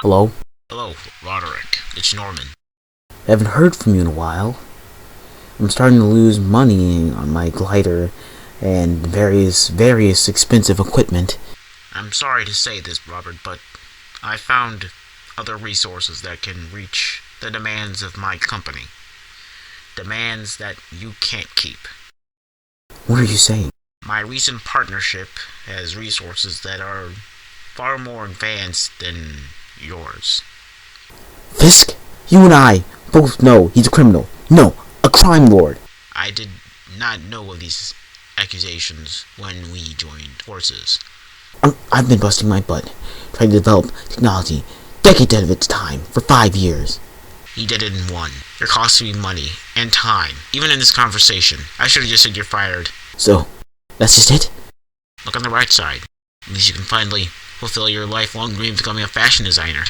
Hello? Hello, Roderick. It's Norman. I haven't heard from you in a while. I'm starting to lose money on my glider and various expensive equipment. I'm sorry to say this, Robert, but I found other resources that can reach the demands of my company. Demands that you can't keep. What are you saying? My recent partnership has resources that are far more advanced than yours. Fisk? You and I both know he's a criminal. No, a crime lord. I did not know of these accusations when we joined forces. I've been busting my butt trying to develop technology decades ahead of its time for 5 years. He did it in one. You're costing me money and time. Even in this conversation, I should have just said you're fired. So, that's just it? Look on the right side. At least you can finally fulfill your lifelong dream of becoming a fashion designer.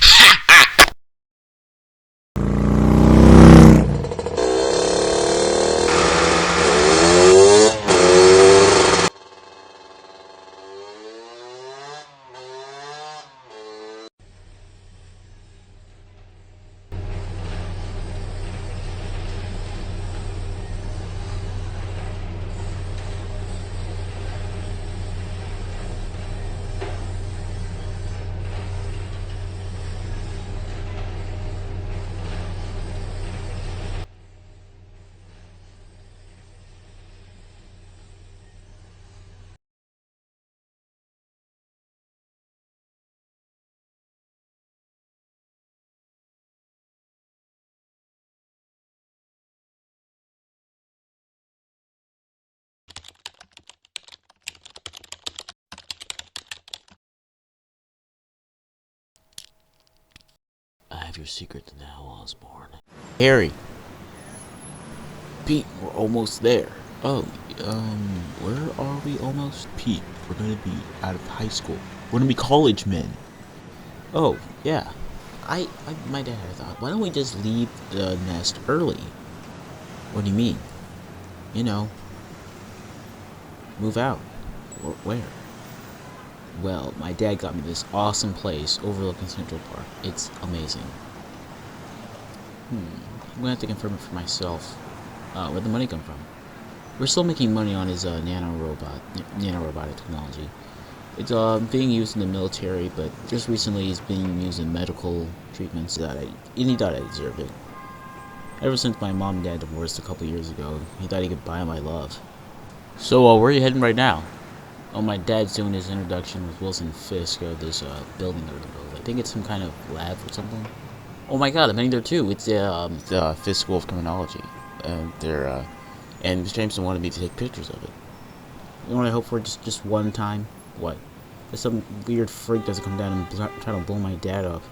I have your secret now, Osborne. Harry! Pete, we're almost there. Oh, where are we almost? Pete, we're gonna be out of high school. We're gonna be college men. Oh, yeah. My dad thought, why don't we just leave the nest early? What do you mean? You know, move out. Where? Well, my dad got me this awesome place overlooking Central Park. It's amazing. I'm gonna have to confirm it for myself. Where'd the money come from? We're still making money on his nanorobotic technology. It's being used in the military, but just recently it's being used in medical treatments and he thought I deserved it. Ever since my mom and dad divorced a couple years ago, he thought he could buy my love. So, where are you heading right now? Oh, my dad's doing his introduction with Wilson Fisk of this building that we're gonna build. I think it's some kind of lab or something. Oh my god, I'm heading there too. It's The Fisk School of Criminology. And Mr. Jameson wanted me to take pictures of it. You know what I hope for just one time? What? If some weird freak doesn't come down and try to blow my dad up.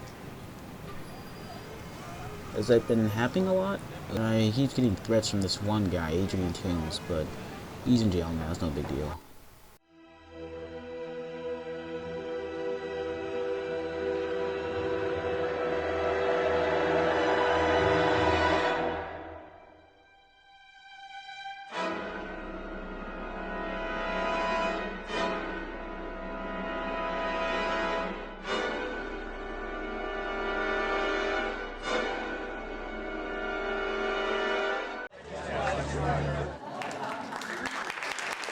Has that been happening a lot? He's getting threats from this one guy, Adrian Toombs, but he's in jail now. It's no big deal.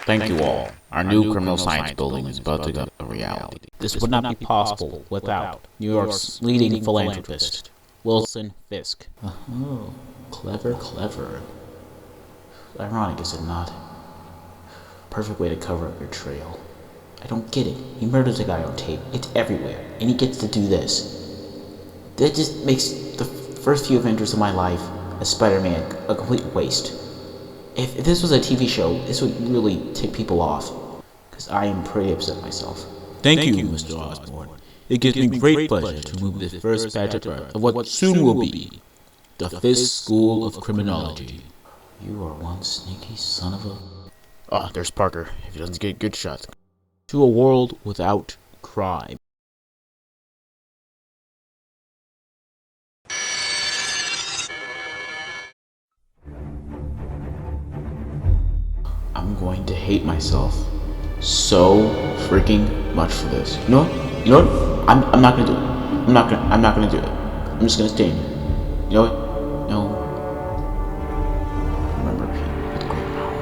Thank you all. Our new criminal science building is about to become a reality. This would not be possible without New York's leading philanthropist, Wilson Fisk. Oh, clever. Ironic, is it not? Perfect way to cover up your trail. I don't get it. He murders a guy on tape. It's everywhere. And he gets to do this. That just makes the first few adventures of my life as Spider-Man a complete waste. If this was a TV show, this would really tick people off. Because I am pretty upset myself. Thank you, Mr. Osborne. It gives me great pleasure to move this first batch of what soon will be the Fisk School of Criminology. You are one sneaky son of a... Ah, there's Parker, if he doesn't get good shots. To a world without crime. I'm going to hate myself so freaking much for this. You know what? I'm not gonna do it. I'm not gonna do it. I'm just gonna stand here. You know what? No. Remember, Pete, with great power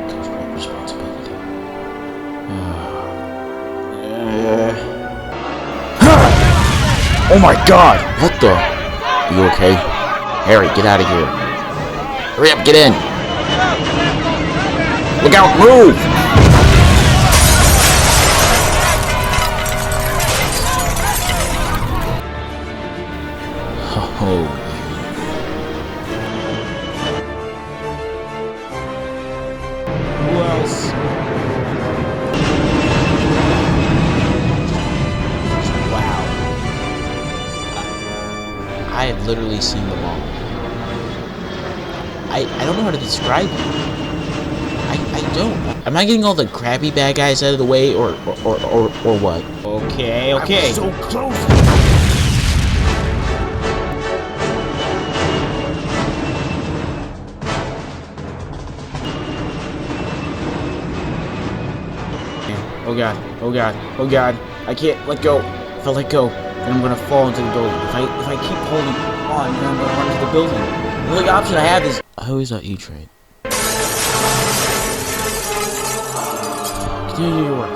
comes great responsibility. Oh my God! What the? You okay? Harry, get out of here! Hurry up, get in! Look out! Move! Oh. Who else? Wow. I have literally seen them all. I don't know how to describe you. I don't. Am I getting all the crappy bad guys out of the way, or what? Okay. I was so close! Oh God. I can't let go. If I let go, then I'm gonna fall into the building. If I keep holding on, then I'm gonna run into the building. The only option I have is... I always thought E-Trade. Continue your work.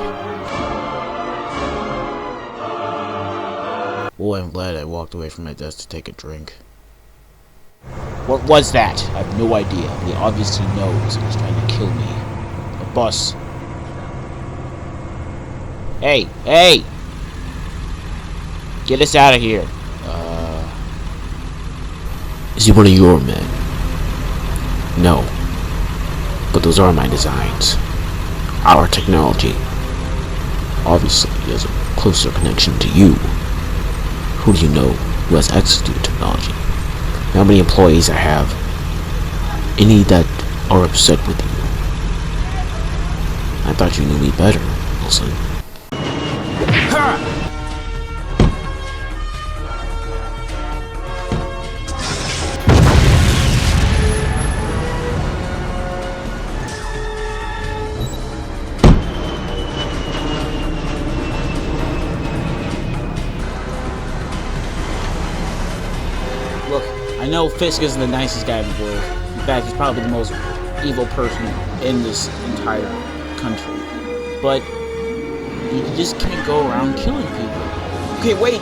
Boy, I'm glad I walked away from my desk to take a drink. What was that? I have no idea. He obviously knows and he's trying to kill me. A bus. Hey! Get us out of here. Is he one of your men? No. But those are my designs. Our technology. Obviously, there's a closer connection to you. Who do you know who has access to your technology? How many employees I have? Any that are upset with you? I thought you knew me better, Wilson. Look, I know Fisk isn't the nicest guy in the world. In fact, he's probably the most evil person in this entire country. But you just can't go around killing people. Okay, wait!